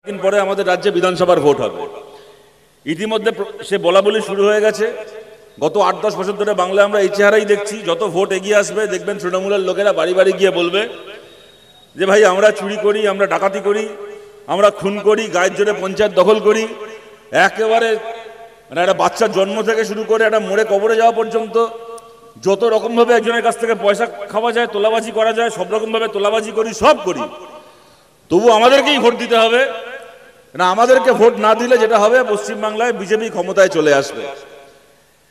দিন পরে আমাদের রাজ্যে বিধানসভার ভোট হবে। ইতিমধ্যে সে বলা বলি শুরু হয়ে গেছে। গত 8-10 বছর ধরে বাংলায় আমরা এই চেহারাই দেখছি। যত ভোট এগিয়ে আসবে দেখবেন তৃণমূলের লোকেরা বাড়ি বাড়ি গিয়ে বলবে যে ভাই আমরা চুরি করি, আমরা ডাকাতি করি, আমরা খুন করি, গায়ের জোরে পঞ্চায়েত দখল করি। একেবারে মানে একটা বাচ্চার জন্ম থেকে শুরু করে একটা মরে কবরে যাওয়া পর্যন্ত যত রকমভাবে একজনের কাছ থেকে পয়সা খাওয়া যায়, তোলাবাজি করা যায়, সব রকমভাবে তোলাবাজি করি, সব করি। তবু আমাদেরকেই ভোট দিতে হবে না। আমাদেরকে ভোট না দিলে যেটা হবে, পশ্চিমবাংলায় বিজেপি ক্ষমতায় চলে আসবে।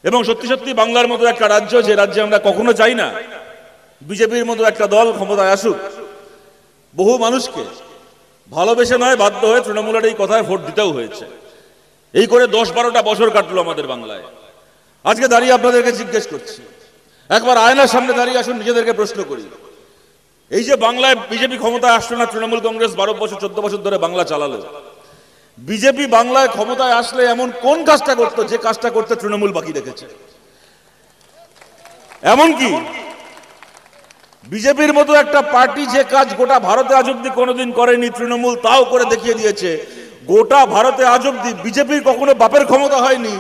এবং সত্যি সত্যি বাংলার মতো একটা রাজ্য, যে রাজ্যে আমরা কখনো চাই না বিজেপির মতো একটা দল ক্ষমতায় আসুক, বহু মানুষকে ভালোবেসে নয় বাধ্য হয়ে তৃণমূলের এই কথায় ভোট দিতেও হয়েছে। এই করে 10-12টা বছর কাটলো আমাদের বাংলায়। আজকে দাঁড়িয়ে আপনাদেরকে জিজ্ঞেস করছি, একবার আয়নার সামনে দাঁড়িয়ে আসুন, নিজেদেরকে প্রশ্ন করি। এই যে বাংলায় বিজেপি ক্ষমতায় আসলো না, তৃণমূল কংগ্রেস 12 বছর 14 বছর ধরে বাংলা চালালো। বিজেপি বাংলায় ক্ষমতায় আসলে এমন কোন কাজটা করতো যে কাজটা করতে তৃণমূল বাকি রেখেছে? এমনকি বিজেপির মতো একটা পার্টি যে কাজ গোটা ভারতে আজ অব্দি কোনোদিন করেনি, তৃণমূল তাও করে দেখিয়ে দিয়েছে। গোটা ভারতে আজ অব্দি বিজেপির কখনো বাপের ক্ষমতা হয়নি,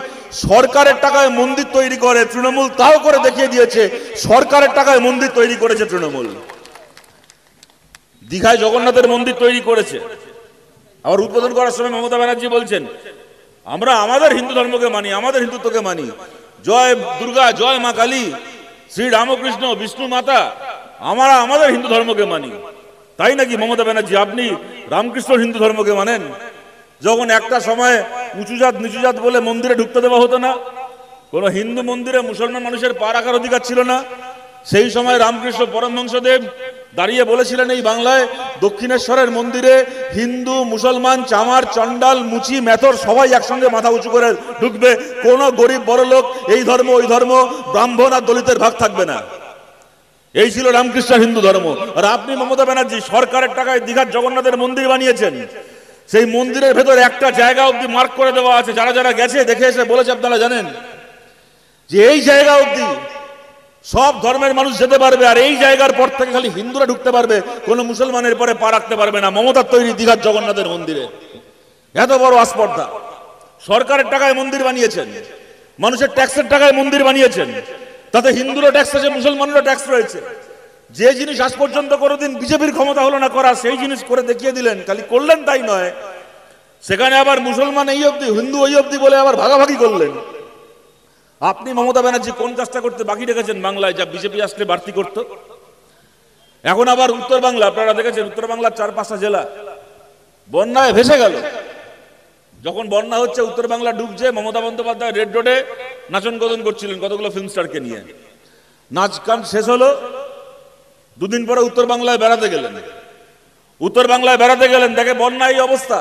সরকারের টাকায় মন্দির তৈরি করে, তৃণমূল তাও করে দেখিয়ে দিয়েছে। সরকারের টাকায় মন্দির তৈরি করেছে তৃণমূল। দীঘায় জগন্নাথের মন্দির তৈরি করেছে। আবার উদ্বোধন করার সময় মমতা ব্যানার্জি বলছেন আমরা আমাদের হিন্দু ধর্মকে মানি, আমাদের হিন্দুত্বকে মানি, জয় দুর্গা, জয় মা কালী, শ্রী রামকৃষ্ণ, বিষ্ণু মাতা, আমরা আমাদের হিন্দু ধর্মকে মানি। তাই নাকি মমতা ব্যানার্জি, আপনি রামকৃষ্ণ হিন্দু ধর্মকে মানেন? যখন একটা সময় উঁচু জাত নিচু জাত বলে মন্দিরে ঢুকতে দেওয়া হতো না, কোনো হিন্দু মন্দিরে মুসলমান মানুষের পা রাখার অধিকার ছিল না, সেই সময় রামকৃষ্ণ পরমহংসদেব দাঁড়িয়ে বলেছিলেন এই বাংলায় দক্ষিণেশ্বরের মন্দিরে হিন্দু, মুসলমান, চামার, চন্ডাল, মুচি, মেথর সবাই একসঙ্গে মাথা উঁচু করে ঢুকবে। কোনো গরিব বড় লোক, এই ধর্ম ওই ধর্ম, ব্রাহ্মণ আর দলিতের ভাগ থাকবে না। এই ছিল রামকৃষ্ণের হিন্দু ধর্ম। আর আপনি মমতা ব্যানার্জি সরকারের টাকায় দীঘার জগন্নাথের মন্দির বানিয়েছেন। সেই মন্দিরের ভেতর একটা জায়গা অব্দি মার্ক করে দেওয়া আছে, যারা যারা গেছে দেখে এসে বলেছে, আপনারা জানেন যে এই জায়গা অব্দি সব ধর্মের মানুষ যেতে পারবে, আর এই জায়গার পর থেকে খালি হিন্দুরা ঢুকতে পারবে, কোনো মুসলমানের পরে পা রাখতে পারবে না। মমতার তৈরি দীঘার জগন্নাথের মন্দিরে এত বড় আস্পর্ধা। সরকারের টাকায় মন্দির বানিয়েছেন, মানুষের ট্যাক্সের টাকায় মন্দির বানিয়েছেন, তাতে হিন্দুরও ট্যাক্স আছে, মুসলমানেরও ট্যাক্স রয়েছে। যে জিনিস আজ পর্যন্ত কোনোদিন বিজেপির ক্ষমতা হলো না করা, সেই জিনিস করে দেখিয়ে দিলেন। খালি করলেন তাই নয়, সেখানে আবার মুসলমান এই অবধি, হিন্দু ওই অবধি বলে আবার ভাগাভাগি করলেন। আপনি মমতা ব্যানার্জি কোন কাজটা করতে বাকি রেখেছেন বাংলায়, যা বিজেপি আসলে বাড়তি করত? এখন আবার উত্তর বাংলা, আপনারা দেখেছেন উত্তর বাংলার 4-5টা জেলা বন্যায় ভেসে গেল। যখন বন্যা হচ্ছে, উত্তর বাংলা ডুবছে, মমতা বন্দ্যোপাধ্যায় রেড রোডে নাচন গদন করছিলেন কতগুলো ফিল্ম স্টারকে নিয়ে। নাচ গান শেষ হলো, দুদিন পরে উত্তর বাংলায় বেড়াতে গেলেন। উত্তর বাংলায় বেড়াতে গেলেন, দেখে বন্যা এই অবস্থা,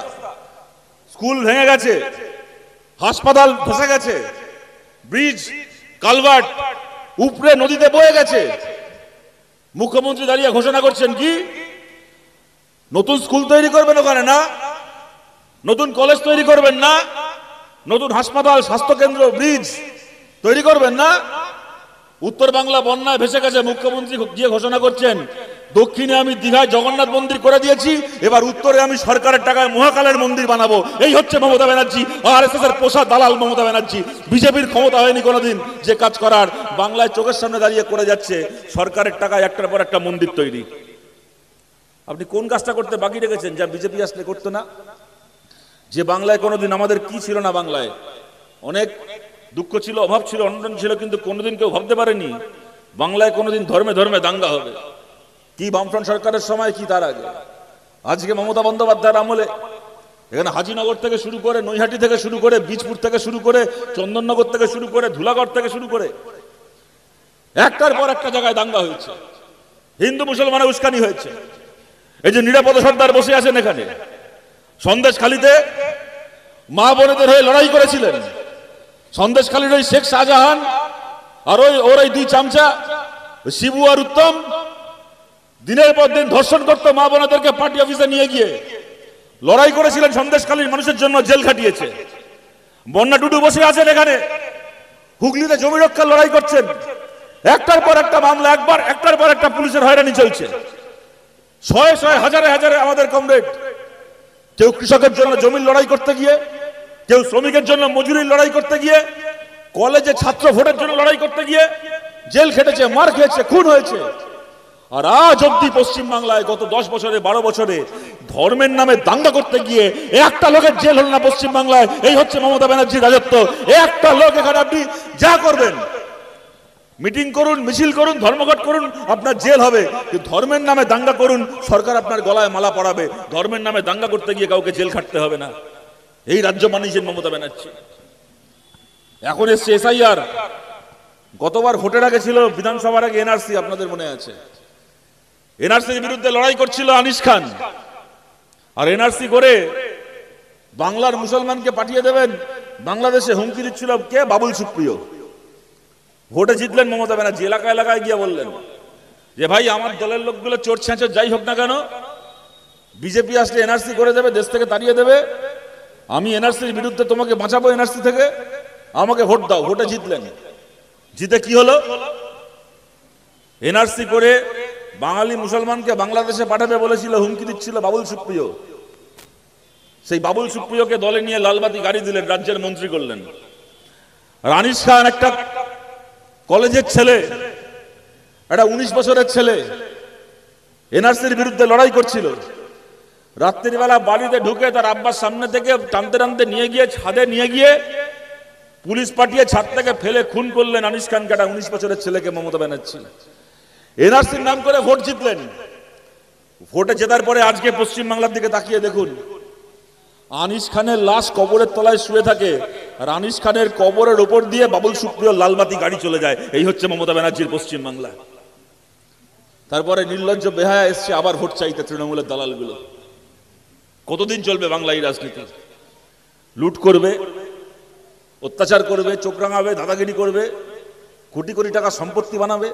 স্কুল ভেঙে গেছে, হাসপাতাল ধসে গেছে, ব্রিজ কালভার্ট উপরে নদীতে বয়ে গেছে। মুখ্যমন্ত্রী দাঁড়িয়ে ঘোষণা করছেন কি, নতুন স্কুল তৈরি করবেন ওখানে না, নতুন কলেজ তৈরি করবেন না, নতুন হাসপাতাল, স্বাস্থ্যকেন্দ্র, ব্রিজ তৈরি করবেন না। উত্তর বাংলা বন্যায় ভেসে গেছে, মুখ্যমন্ত্রী গিয়ে ঘোষণা করছেন দক্ষিণে আমি দীঘায় জগন্নাথ মন্দির করে দিয়েছি, এবার উত্তরে আমি সরকারের টাকায় মহাকালের মন্দির বানাবো। এই হচ্ছে মমতা ব্যানার্জি, আরএসএস এর পোষা দালাল মমতা ব্যানার্জি। বিজেপির ক্ষমতা হয়নি কোনোদিন যে কাজ করার, বাংলায় চোখের সামনে দাঁড়িয়ে করে যাচ্ছে সরকারের টাকায় একটার পর একটা মন্দির তৈরি। আপনি কোন কাজটা করতে বাকি রেখেছেন যা বিজেপি আসলে করতো না? যে বাংলায় কোনোদিন আমাদের কি ছিল না, বাংলায় অনেক দুঃখ ছিল, অভাব ছিল, অনটন ছিল, কিন্তু কোনোদিন কেউ ভাবতে পারেনি বাংলায় কোনোদিন ধর্মে ধর্মে দাঙ্গা হবে। কি বামফ্রন্ট সরকারের সময়, কি তার আগে। আজকে মমতা বন্দ্যোপাধ্যায়ের আমলে এখানে হাজিনগর থেকে শুরু করে, নৈহাটি থেকে শুরু করে, বীজপুর থেকে শুরু করে, চন্দননগর থেকে শুরু করে, ধুলাগড় থেকে শুরু করে একটার পর একটা জায়গায় দাঙ্গা হয়েছে, হিন্দু মুসলমানের উস্কানি হয়েছে। এই যে নিরাপদ সর্দার বসে আছেন এখানে, সন্দেশখালীতে মা বোনেদের হয়ে লড়াই করেছিলেন। সন্দেশখালীর ওই শেখ শাহজাহান আর ওর ওই দুই চামচা শিবু আর উত্তম দিনের পর দিন ধর্ষণ করতো মা বোনেদেরকে, পার্টি অফিসে নিয়ে গিয়ে লড়াই করেছিলেন, সন্দেশখালীর মানুষের জন্য জেল খাটিয়েছে। বন্যা টুডু বসে আছেন এখানে, হুগলিতে জমি রক্ষার লড়াই করছেন। একটার পর একটা মামলা, একটার পর একটা পুলিশের হয়রানি চলছে। শয়ে শয়ে হাজারে হাজারে আমাদের কমরেড কেউ কৃষকের জন্য জমির লড়াই করতে গিয়ে, কেউ শ্রমিকের জন্য মজুরির লড়াই করতে গিয়ে, কলেজে ছাত্র ভোটের জন্য লড়াই করতে গিয়ে জেল খেটেছে, মার খেয়েছে, খুন হয়েছে। আর আজ অব্দি পশ্চিম বাংলায় গত 10 বছরে 12 বছরে ধর্মের নামে দাঙ্গা করতে গিয়ে একটা লোকের জেল হল না পশ্চিম বাংলায়। এই হচ্ছে মমতা ব্যানার্জির রাজত্ব। একটা লোক এখানে আপনি যা করবেন, মিটিং করুন, মিছিল করুন, ধর্মঘট করুন, আপনার জেল হবে। ধর্মের নামে দাঙ্গা করুন, সরকার আপনার গলায় মালা পরাবে। ধর্মের নামে দাঙ্গা করতে গিয়ে কাউকে জেল খাটতে হবে না। এই রাজ্য মানিয়েছেন মমতা ব্যানার্জি। এখন এসছে এসআইআর। গতবার ভোটের আগে ছিল বিধানসভার আগে এনআরসি, আপনাদের মনে আছে? এনআরসির বিরুদ্ধে লড়াই করছিল আনিস খান। আর এনআরসি করে বাংলার মুসলমানকে পাঠিয়ে দেবেন বাংলাদেশে হুমকি দিচ্ছিল কে? বাবুল সুপ্রিয়। ভোটে জিতলেন মমতা ব্যানার্জি, এলাকায় এলাকায় গিয়ে বললেন যে ভাই আমার দলের লোকগুলো চোর ছেঁচর যাই হোক না কেন, বিজেপি আসলে এনআরসি করে দেবে, দেশ থেকে তাড়িয়ে দেবে, আমি এনআরসির বিরুদ্ধে তোমাকে বাঁচাবো এনআরসি থেকে, আমাকে ভোট দাও। ভোটে জিতলেন। জিতে কি হলো? এনআরসি করে বাঙালি মুসলমানকে বাংলাদেশে পাঠাবে বলেছিল, হুমকি দিচ্ছিল বাবুল সুপ্রিয়। সেই বাবুল সুপ্রিয়কে দলে নিয়ে লালবাতি গাড়ি দিলেন, রাজ্যের মন্ত্রী করলেন। আর আনিস খান একটা কলেজের ছেলে, একটা 19 বছরের ছেলে, এনআরসির বিরুদ্ধে লড়াই করছিল। রাত্রির বেলা বাড়িতে ঢুকে তার আব্বার সামনে থেকে টানতে টানতে নিয়ে গিয়ে ছাদে নিয়ে গিয়ে পুলিশ পাঠিয়ে ছাদ থেকে ফেলে খুন করলেন আনিস খানকে, একটা 19 বছরের ছেলেকে মমতা ব্যানার্জি। এনআরসির নাম করে ভোট জিতলেন। ভোটে জেতার পরে আজকে পশ্চিম বাংলার দিকে তাকিয়ে দেখুন, আনিস খানের লাশ কবরের তলায় শুয়ে থাকে, আর আনিস খানের কবরের উপর দিয়ে বাবুল সুপ্রিয় লালবাতি গাড়ি চলে যায়। এই হচ্ছে মমতা ব্যানার্জির পশ্চিম বাংলা। তারপরে নির্লজ্জ বেহায়া এসছে আবার ভোট চাইতে তৃণমূলের দালালগুলো। কতদিন চলবে বাংলা এই রাজনীতি? লুট করবে, অত্যাচার করবে, চোখ রাঙাবে, দাদাগিরি করবে, কোটি কোটি টাকা সম্পত্তি বানাবে।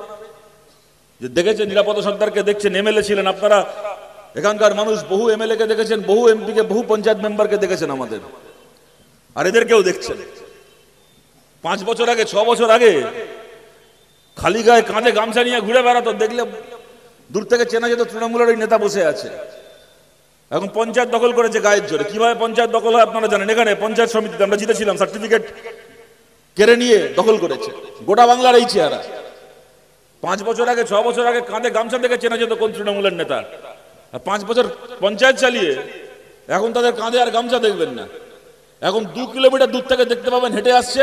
যে দেখেছেন নিরাপদ সর্দারকে, দেখছেন এমএলএ ছিলেন আপনারা, এখানকার মানুষ বহু এমএলএ কে দেখেছেন, বহু এমপি কে, বহু পঞ্চায়েত মেম্বারকে দেখেছেন আমাদের। আর এদেরকেও দেখছেন। 5 বছর আগে, 6 বছর আগে খালি গায়ে কাঁধে গামছা নিয়ে ঘুরে বেড়াতো, দেখলে দূর থেকে চেনা যেত তৃণমূলের ওই নেতা বসে আছে। এখন পঞ্চায়েত দখল করেছে গায়ের জোরে। কিভাবে পঞ্চায়েত দখল হয় আপনারা জানেন? এখানে পঞ্চায়েত সমিতিতে আমরা জিতেছিলাম, সার্টিফিকেট কেড়ে নিয়ে দখল করেছে। গোটা বাংলার এই চেহারা। 5 বছর আগে, 6 বছর আগে কাঁধে গামছা দেখে চেনা যেত কোন তৃণমূলের নেতা। 5 বছর পঞ্চায়েত চালিয়ে এখন তাদের কাঁধে আর গামছা দেখবেন না। এখন 2 কিলোমিটার দূর থেকে দেখতে পাবেন হেঁটে আসছে,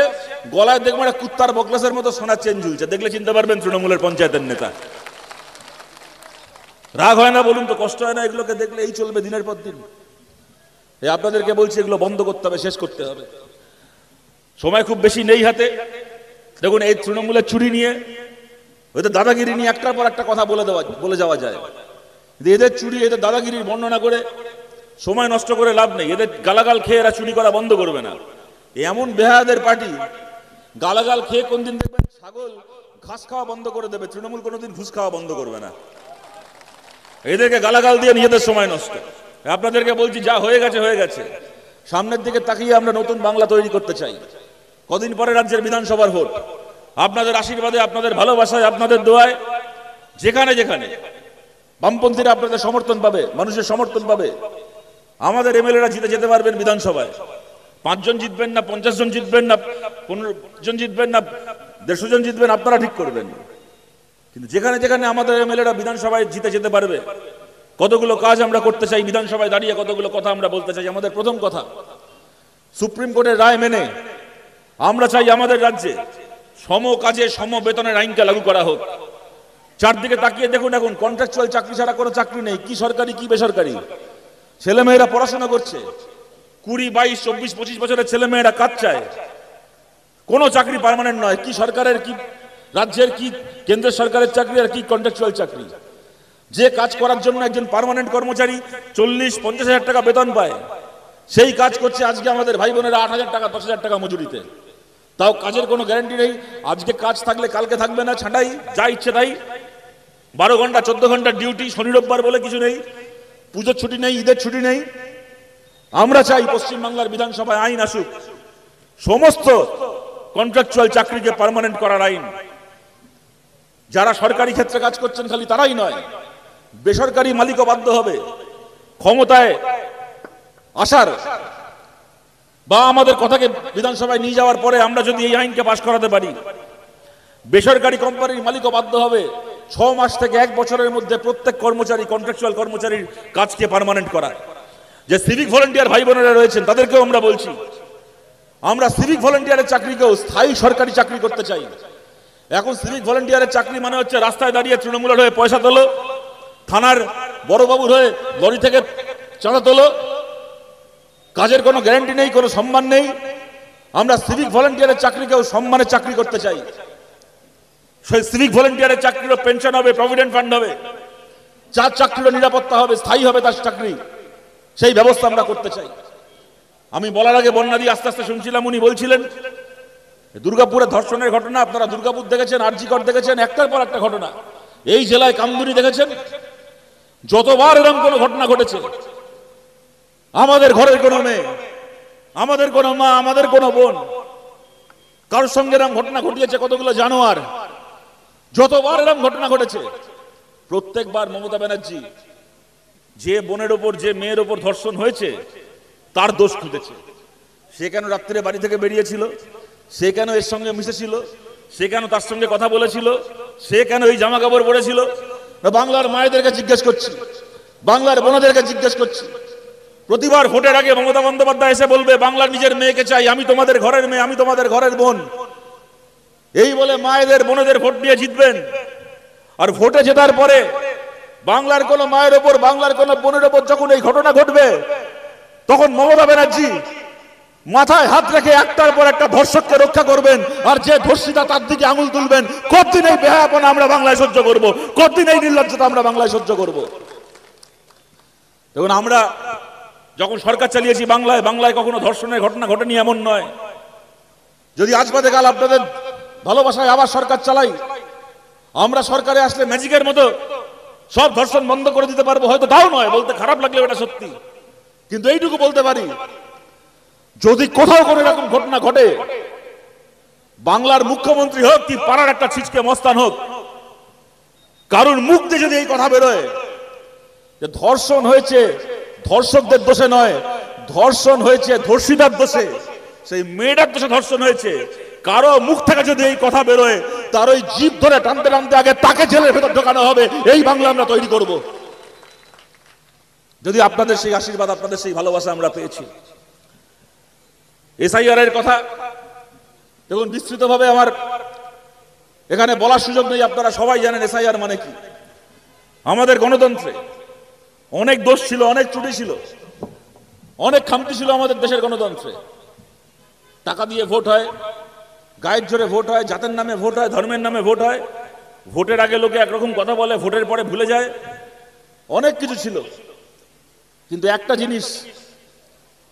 গলায় দেখবেন একটা কুত্তার বকলেসের মতো সোনার চেন ঝুলছে। দেখলে চিনতে পারবেন তৃণমূলের পঞ্চায়েতের নেতা। রাগ হয় না বলুন তো? কষ্ট হয় না এগুলোকে দেখলে? এই চলবে দিনের পর দিন। এই আপনাদেরকে বলছি, এগুলো বন্ধ করতে হবে, শেষ করতে হবে। সময় খুব বেশি নেই হাতে। দেখুন এই তৃণমূলের চুরি নিয়ে, ওদের দাদাগিরি নিয়ে একটার পর একটা কথা বলে যাওয়া যায়। এদের চুরি, এদের দাদাগিরির বর্ণনা করে সময় নষ্ট করে লাভ নেই। এদের গালাগাল খেয়ে এরা চুরি করা বন্ধ করবে না। এমন বেহায়াদের পার্টি, গালাগাল খেয়ে কোনদিন দেখবেন ছাগল ঘাস খাওয়া বন্ধ করে দেবে, তৃণমূল কোনোদিন ঘুষ খাওয়া বন্ধ করবে না। এদেরকে গালাগাল দিয়ে নিজেদের সময় নষ্ট। আপনাদেরকে বলছি, যা হয়ে গেছে হয়ে গেছে। সামনের দিকে তাকিয়ে আমরা নতুন বাংলা তৈরি করতে চাই। কদিন পরে রাজ্যের বিধানসভার ভোট। আপনাদের আশীর্বাদে, আপনাদের ভালোবাসায়, আপনাদের দোয়ায় যেখানে যেখানে বামপন্থীরা আপনাদের সমর্থন পাবে, মানুষের সমর্থন পাবে, আমাদের এমএলএরা জিতে যেতে পারবেন বিধানসভায়। 5 জন জিতবেন না, 50 জন জিতবেন না, 15 জন জিতবেন না, 150 জন জিতবেন, আপনারা ঠিক করবেন। কিন্তু যেখানে যেখানে আমাদের এমএলএরা বিধানসভায় জিতে যেতে পারবে, কতগুলো কাজ আমরা করতে চাই বিধানসভায় দাঁড়িয়ে, কতগুলো কথা আমরা বলতে চাই। আমাদের প্রথম কথা, সুপ্রিম কোর্টের রায় মেনে আমরা চাই আমাদের রাজ্যে সম কাজে সম বেতনের আইনকে লাগু করা হোক। চারদিকে তাকিয়ে দেখুন, এখন কন্ট্রাকচুয়াল চাকরি ছাড়া কোনো চাকরি নেই। কি সরকারি কি বেসরকারি, ছেলেমেয়েরা পড়াশোনা করছে। 20, 22, 24, 25 বছরের ছেলেমেয়েরা কাজ চায়। কোনো চাকরি পার্মানেন্ট নয়। কি সরকারের, কি রাজ্যের, কি কেন্দ্রের সরকারের চাকরি, আর কি কন্ট্রাকচুয়াল চাকরি। যে কাজ করার জন্য একজন পার্মানেন্ট কর্মচারী 40-50 হাজার টাকা বেতন পায়, সেই কাজ করছে আজকে আমাদের ভাই বোনেরা 8,000 টাকা, 10,000 টাকা মজুরিতে। তাও কাজের কোনো গ্যারান্টি নেই। আজকে কাজ থাকলে কালকে থাকবে না, ছাঁটাই, যা ইচ্ছে তাই। 12 ঘন্টা 14 ঘন্টা ডিউটি, শনি রোববার বলে কিছু নেই, পুজোর ছুটি নেই, ঈদের ছুটি নেই। আমরা চাই পশ্চিমবাংলার বিধানসভায় আইন আসুক, সমস্ত কন্ট্রাকচুয়াল চাকরিকে পার্মানেন্ট করার আইন। যারা সরকারি ক্ষেত্রে কাজ করছেন খালি তারাই নয়, বেসরকারি মালিকও বাধ্য হবে। ক্ষমতায় আসার বা আমাদের কথাকে বিধানসভায় নিয়ে যাওয়ার পরে আমরা যদি এই আইনকে পাশ করাতে পারি, বেসরকারি কোম্পানির মালিকও বাধ্য হবে 6 মাস থেকে 1 বছরের মধ্যে প্রত্যেক কর্মচারী, কন্ট্রাকচুয়াল কর্মচারীর কাজকে পার্মানেন্ট করা। যে সিভিক ভলেন্টিয়ার ভাই বোনেরা রয়েছেন তাদেরকেও আমরা বলছি, আমরা সিভিক ভলেন্টিয়ারের চাকরিকেও স্থায়ী সরকারি চাকরি করতে চাই। এখন সিভিক ভলেন্টিয়ারের চাকরি মানে হচ্ছে রাস্তায় দাঁড়িয়ে তৃণমূলের হয়ে পয়সা তোলো, থানার বড়বাবুর হয়ে লরি থেকে চাঁদা তোলো, কাজের কোনো গ্যারান্টি নেই, কোনো সম্মান নেই। আমরা সিভিক ভলেন্টিয়ারের চাকরিকেও সম্মানের চাকরি করতে চাই। সেই সিভিক ভলেন্টিয়ারের চাকরিরও পেনশন হবে, প্রভিডেন্ট ফান্ড হবে, যার চাকরিরও নিরাপত্তা হবে, স্থায়ী হবে তার চাকরি, সেই ব্যবস্থা আমরা করতে চাই। আমি বলার আগে বন্যা দিয়ে আস্তে আস্তে শুনছিলাম, উনি বলছিলেন দুর্গাপুরে ধর্ষণের ঘটনা, আপনারা দুর্গাপুর দেখেছেন, আরজিকর দেখেছেন, একটার পর একটা ঘটনা। এই জেলায় কামদুনি দেখেছেন, যতবার এরকম কোনো ঘটনা ঘটেছে, আমাদের ঘরের কোনো মেয়ে, আমাদের কোনো মা, আমাদের কোনো বোন কারোর সঙ্গে এরকম ঘটনা ঘটিয়েছে কতগুলো জানোয়ার, যতবার এরকম ঘটনা ঘটেছে প্রত্যেকবার মমতা ব্যানার্জি যে বোনের ওপর, যে মেয়ের ওপর ধর্ষণ হয়েছে তার দোষ খুঁজেছে। সে কেন রাত্রে বাড়ি থেকে বেরিয়েছিল, সে কেন এর সঙ্গে মিশেছিল, সে কেন তার সঙ্গে কথা বলেছিল, সে কেন এই জামা কাপড় পরেছিল। বাংলার মায়েদেরকে জিজ্ঞেস করছি, বাংলার বোনদেরকে জিজ্ঞেস করছি। প্রতিবার ভোটের আগে মমতা বন্দ্যোপাধ্যায় এসে বলবে বাংলার নিজের মেয়েকে চাই, আমি তোমাদের ঘরের মেয়ে, আমি তোমাদের ঘরের বোন, এই বলে মায়েদের বোনদের ভোট নিয়ে জিতবেন। আর ভোটে জেতার পরে বাংলার কোন মায়ের ওপর, বাংলার কোন বোনের ওপর যখন এই ঘটনা ঘটবে, তখন মমতা ব্যানার্জি মাথায় হাত রেখে একটার পর একটা ধর্ষককে রক্ষা করবেন, আর যে ধর্ষিতা তার দিকে আঙুল তুলবেন। কতদিন এই বেহায়াপনা আমরা বাংলায় সহ্য করব? কতদিন এই নির্লজ্জতা আমরা বাংলায় সহ্য করব? দেখুন, আমরা যখন সরকার চালিয়েছি বাংলায়, বাংলায় কখনো ধর্ষণের ঘটনা ঘটেনি এমন নয়। যদি আজ বাদে কাল আপনাদের ভালোবাসায় আবার সরকার চালাই, আমরা সরকারে আসলে ম্যাজিকের মতো সব ধর্ষণ বন্ধ করে দিতে পারবো, হয়তো তাও নয়, বলতে খারাপ লাগলে এটা সত্যি, কিন্তু এইটুকু বলতে পারি, যদি কোথাও কোনো এরকম ঘটনা ঘটে, বাংলার মুখ্যমন্ত্রী হোক কি পাড়ার একটা ছিচকে মস্তান হোক, কারোর মুখ দিয়ে যদি এই কথা বেরোয় যে ধর্ষণ হয়েছে ধর্ষকদের দোষে নয়, ধর্ষণ হয়েছে ধর্ষিতার দোষে, সেই মেয়েটার দোষে ধর্ষণ হয়েছে, কারো মুখ থেকে যদি এই কথা বেরোয়, তার ওই জিভ ধরে টানতে টানতে আগে তাকে জেলের ভেতর ঢোকানো হবে। এই বাংলা আমরা তৈরি করব, যদি আপনাদের সেই আশীর্বাদ, আপনাদের সেই ভালোবাসা আমরা পেয়েছি। এসআইআর এর কথা দেখুন, বিস্তৃতভাবে আমার এখানে বলার সুযোগ নেই, আপনারা সবাই জানেন এসআইআর মানে কি। আমাদের গণতন্ত্রে অনেক দোষ ছিল, অনেক ত্রুটি ছিল, অনেক খামতি ছিল আমাদের দেশের গণতন্ত্রে। টাকা দিয়ে ভোট হয়, গায়ের জোরে ভোট হয়, জাতের নামে ভোট হয়, ধর্মের নামে ভোট হয়, ভোটের আগে লোকে একরকম কথা বলে, ভোটের পরে ভুলে যায়, অনেক কিছু ছিল। কিন্তু একটা জিনিস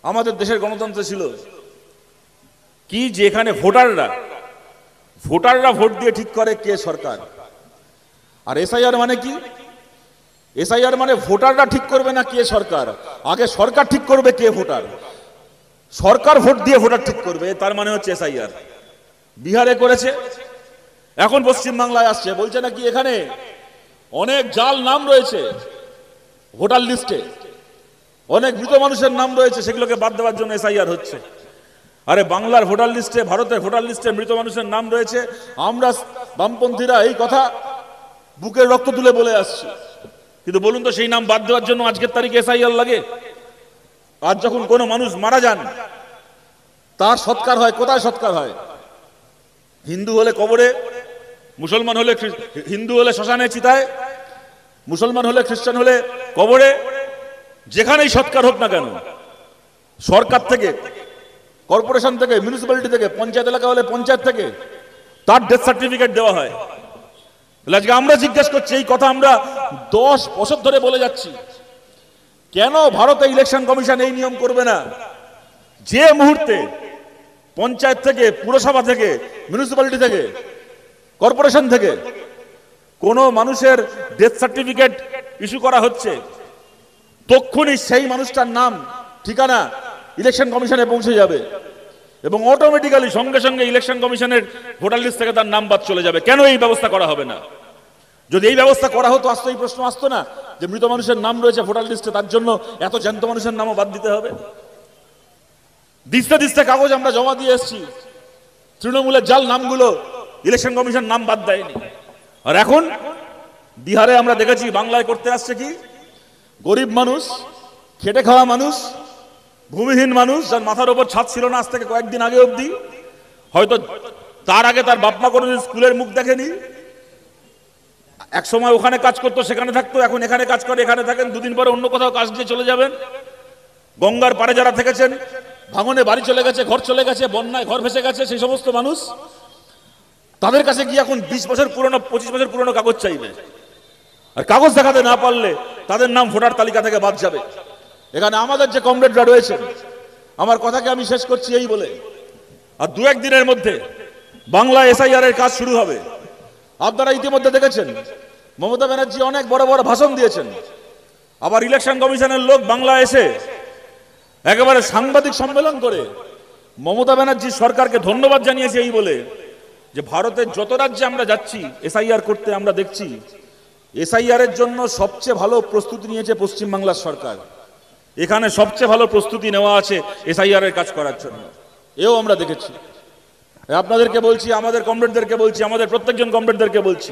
আমাদের দেশের গণতন্ত্রে ছিল কি, যে এখানে ভোটাররা ভোট দিয়ে ঠিক করে কে সরকার। আর এসআইআর মানে কি? এসআইআর মানে ভোটাররা ঠিক করবে না কে সরকার, আগে সরকার ঠিক করবে কে ভোটার। সরকার ভোট দিয়ে ভোটার ঠিক করবে, তার মানে হচ্ছে এসআইআর। বিহারে করেছে, এখন পশ্চিমবাংলায় আসছে, বলছে নাকি এখানে অনেক জাল নাম রয়েছে ভোটার লিস্টে, অনেক মৃত মানুষের নাম রয়েছে, সেগুলোকে বাদ দেওয়ার জন্য এসআইআর হচ্ছে। আরে বাংলার ভোটার লিস্টে, ভারতের ভোটার লিস্টে মৃত মানুষের নাম রয়েছে, আমরা বামপন্থীরা এই কথা বুকের রক্ত তুলে বলে আসছি, কিন্তু বলুন তো সেই নাম বাদ দেওয়ার জন্য আজকের তারিখে এসআইআর লাগে? আর যখন কোনো মানুষ মারা যান, তার সৎকার হয়, কোথায় সৎকার হয়? হিন্দু হলে কবরে, মুসলমান হলে, হিন্দু হলে শ্মশানে চিতায়, মুসলমান হলে, খ্রিস্টান হলে কবরে, যেখানেই সৎকার হোক না কেন, সরকার থেকে, কর্পোরেশন থেকে, মিউনিসিপ্যালিটি থেকে, পঞ্চায়েত এলাকা হলে পঞ্চায়েত থেকে তার ডেথ সার্টিফিকেট দেওয়া হয়। আজকে আমরা জিজ্ঞেস করছি, এই কথা আমরা 10 বছর ধরে বলে যাচ্ছি, কেন ভারতে ইলেকশন কমিশন এই নিয়ম করবে না? যে মুহূর্তে পঞ্চায়েত থেকে, পুরসভা থেকে, মিউনিসিপ্যালিটি থেকে, কর্পোরেশন থেকে কোনো মানুষের ডেথ সার্টিফিকেট ইস্যু করা হচ্ছে, তক্ষুনি সেই মানুষটার নাম, ঠিকানা ইলেকশন কমিশনে পৌঁছে যাবে এবং অটোমেটিক্যালি সঙ্গে সঙ্গে ইলেকশন কমিশনের ভোটার লিস্ট থেকে তার নাম বাদ চলে যাবে। কেন এই ব্যবস্থা করা হবে না? যদি এই ব্যবস্থা করা হতো, আসতো, এই প্রশ্ন আসতো না, যে মৃত মানুষের নাম রয়েছে ভোটার লিস্টে, তার জন্য এত জ্যান্ত মানুষের নামও বাদ দিতে হবে? দিস্তে দিস্তে কাগজ আমরা জমা দিয়ে এসেছি, তৃণমূলের জাল নামগুলো ইলেকশন কমিশন নাম বাদ দেয়নি। আর এখন বিহারে আমরা দেখেছি, বাংলায় করতে আসছে কি, গরিব মানুষ, খেটে খাওয়া মানুষ, ভূমিহীন মানুষ, যার মাথার উপর ছাদ ছিল না আজ থেকে কয়েকদিন আগে অবধি, হয়তো তার আগে তার বাপমা কোনোদিন স্কুলের মুখ দেখেনি, এক সময় ওখানে কাজ করতো সেখানে থাকতো, এখন এখানে কাজ করে এখানে থাকেন, দুদিন পরে অন্য কোথাও কাজ দিয়ে চলে যাবেন। গঙ্গার পাড়ে যারা থেকেছেন, ভাঙনে বাড়ি চলে গেছে, ঘর চলে গেছে, বন্যায় ঘর ভেসে গেছে, সেই সমস্ত মানুষ তাদের কাছে গিয়ে এখন 20 বছর পুরনো 25 বছর পুরনো কাগজ চাইবে। আর কাগজ দেখাতে না পারলে তাদের নাম ভোটার তালিকা থেকে বাদ যাবে। এখানে আমাদের যে কমরেডরা রয়েছেন, আমার কথাকে আমি শেষ করছি এই বলে, আর 2-1 দিনের মধ্যে বাংলা এসআইআর এর কাজ শুরু হবে। আপনারা ইতিমধ্যে দেখেছেন মমতা ব্যানার্জি অনেক বড় বড় ভাষণ দিয়েছেন, আবার ইলেকশন কমিশনের লোক বাংলা এসে একেবারে সাংবাদিক সম্মেলন করে মমতা ব্যানার্জি সরকারকে ধন্যবাদ জানিয়েছে এই বলে যে ভারতের যত রাজ্যে আমরা যাচ্ছি এসআইআর করতে, আমরা দেখছি এসআইআর এর জন্য সবচেয়ে ভালো প্রস্তুতি নিয়েছে পশ্চিমবাংলার সরকার। এখানে সবচেয়ে ভালো প্রস্তুতি নেওয়া আছে এসআইআর এর কাজ করার জন্য, এও আমরা দেখেছি। আপনাদেরকে বলছি, আমাদের কমরেডদেরকে বলছি, আমাদের প্রত্যেকজন কমরেডদেরকে বলছি,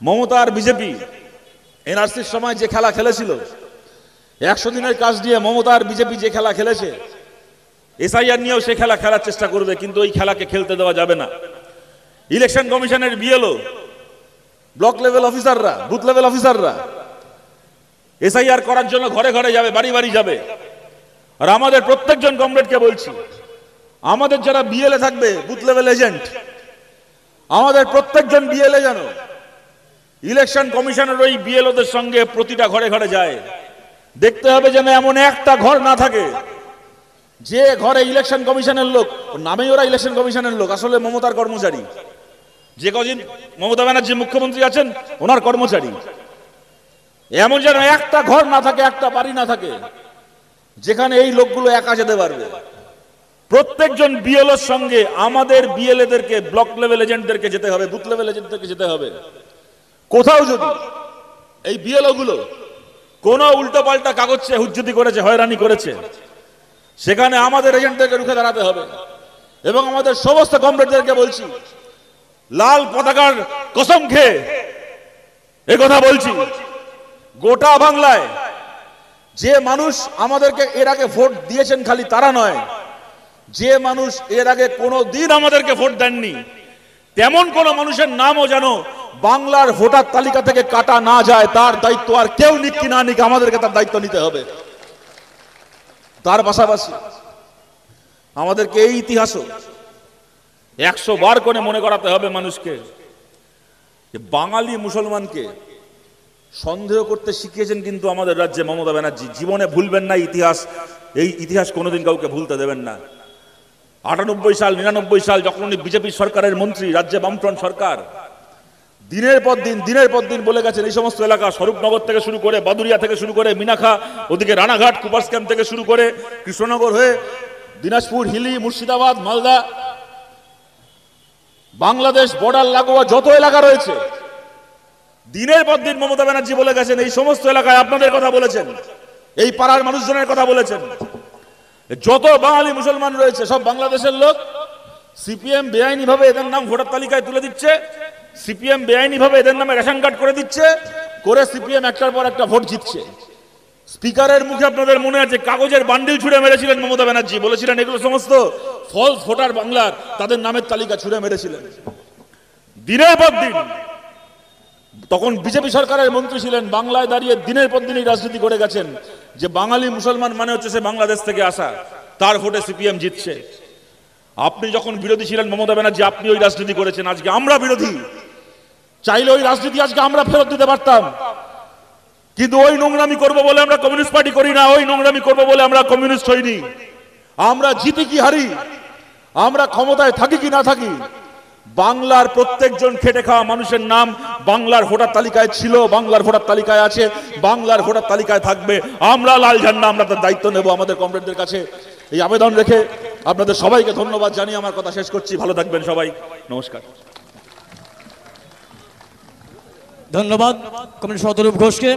মমতা আর বিজেপি এনআরসির সময় যে খেলা খেলেছিল, 100 দিনের কাজ দিয়ে মমতা আর বিজেপি যে খেলা খেলেছে, এসআইআর নিয়েও সে খেলা খেলার চেষ্টা করবে, কিন্তু ওই খেলাকে খেলতে দেওয়া যাবে না। ইলেকশন কমিশনের বিএলও, ব্লক লেভেল অফিসাররা, বুথ লেভেল অফিসাররা এসআইআর করার জন্য ঘরে ঘরে যাবে, বাড়ি বাড়ি যাবে। আর আমাদের প্রত্যেকজন কমরেডকে বলছি, আমাদের যারা বিএলএ থাকবে, বুথ লেভেল এজেন্ট, আমাদের প্রত্যেকজন বিএলএ যেন ইলেকশন কমিশনের ওই বিএলওদের সঙ্গে প্রতিটা ঘরে ঘরে যায়। দেখতে হবে যেন এমন একটা ঘর না থাকে যে ঘরে ইলেকশন কমিশনের লোক, নামেই ওরা ইলেকশন কমিশনের লোক, আসলে মমতার কর্মচারী। যে কদিন মমতা ব্যানার্জি মুখ্যমন্ত্রী আছেন ওনার কর্মচারী। এমন যেন একটা ঘর না থাকে, একটা বাড়ি না থাকে যেখানে এই লোকগুলো একা যেতে পারবে। প্রত্যেকজন বিএলওর সঙ্গে আমাদের বিএলএদেরকে, ব্লক লেভেল এজেন্টদেরকে যেতে হবে, বুথ লেভেল এজেন্টদেরকে যেতে হবে। কোথাও যদি এই বিএলও গুলো কোনো উল্টো পাল্টা কাগজ চেয়ে হুজ্জতি করেছে, হয়রানি করেছে, সেখানে আমাদের এজেন্টদেরকে রুখে দাঁড়াতে হবে। এবং আমাদের সমস্ত কমরেডদেরকে বলছি, লাল পতাকার কসম খেয়ে এ কথা বলছি, গোটা বাংলায় যে মানুষ আমাদেরকে এর আগে ভোট দিয়েছেন খালি তারা নয়, যে মানুষ এর আগে কোনো দিন আমাদেরকে ভোট দেননি তেমন কোন মানুষের নামও যেন বাংলার ভোটার তালিকা থেকে কাটা না যায়, তার দায়িত্ব আর কেউ নিক কি না নিক আমাদেরকে তার দায়িত্ব নিতে হবে। তার পাশাপাশি আমাদেরকে এই ইতিহাসও 100 বার করে মনে করাতে হবে মানুষকে যে বাঙালি মুসলমানকে সন্দেহ করতে শিখিয়েছেন কিন্তু আমাদের রাজ্যে মমতা ব্যানার্জি। জীবনে ভুলবেন না ইতিহাস, এই ইতিহাস কোনোদিন কাউকে ভুলতে দেবেন না। 98 সাল 99 সাল যখন উনি বিজেপি সরকারের মন্ত্রী, রাজ্যে বামফ্রন্ট সরকার, দিনের পর দিন বলে গেছেন এই সমস্ত এলাকা, স্বরূপনগর থেকে শুরু করে, বাদুরিয়া থেকে শুরু করে, মিনাখা, ওদিকে রানাঘাট, কুপার্স ক্যাম্প থেকে শুরু করে কৃষ্ণনগর হয়ে দিনাজপুর, হিলি, মুর্শিদাবাদ, মালদা, বাংলাদেশ বর্ডার লাগোয়া যত এলাকা রয়েছে, দিনের পর দিন মমতা ব্যানার্জি বলে গেছেন এই সমস্ত এলাকায় আপনাদের কথা বলেছেন, এই পাড়ার মানুষজনের কথা বলেছেন। যত বাঙালি মুসলমান রয়েছে সব বাংলাদেশের লোক। সিপিএম বেআইনি ভাবে এদের নাম ভোটার তালিকায় তুলে দিচ্ছে, সিপিএম বেআইনি ভাবে এদের নামে রেশন কার্ড করে দিচ্ছে, করে সিপিএম একটার পর একটা ভোট জিতছে। স্পিকারের মুখে আপনাদের মনে আছে কাগজের বান্ডিল ছুঁড়ে মেরেছিলেন মমতা ব্যানার্জি, বলেছিলেন এগুলো সমস্ত ফলস ভোটার, বাংলার তাদের নামের তালিকা ছুঁড়ে মেরেছিলেন। দিনের পর দিন, তখন বিজেপি সরকারের মন্ত্রী ছিলেন, বাংলায় দাঁড়িয়ে দিনের পর দিন রাজনীতি করে গেছেন যে বাঙালি মুসলমান মানে হচ্ছে সে বাংলাদেশ থেকে আসা, তার ভোটে সিপিএম জিতছে। আপনি যখন বিরোধী ছিলেন মমতা ব্যানার্জি, আপনি ওই রাজনীতি করেছেন। আজকে আমরা বিরোধী, চাইলে ওই রাজনীতি আজকে আমরা ফেরত দিতে পারতাম, কিন্তু ওই নোংরামি করবো বলে আমরা কমিউনিস্ট পার্টি করি না, ওই নোংরামি করবো বলে আমরা কমিউনিস্ট হইনি। আমরা জিতি কি হারি, আমরা ক্ষমতায় থাকি কি না থাকি, বাংলার প্রত্যেকজন খেটে খাওয়া মানুষের নাম বাংলার ভোটার তালিকায় ছিল, বাংলার ভোটার তালিকায় আছে, বাংলার ভোটার তালিকায় থাকবে। আমরা লাল ঝান্ডা, আমরা তার দায়িত্ব নেব আমাদের কমরেডদের কাছে। এই আবেদন রেখে আপনাদের সবাইকে ধন্যবাদ জানিয়ে আমার কথা শেষ করছি। ভালো থাকবেন সবাই, নমস্কার। ধন্যবাদ কমরেড শতরূপ ঘোষকে।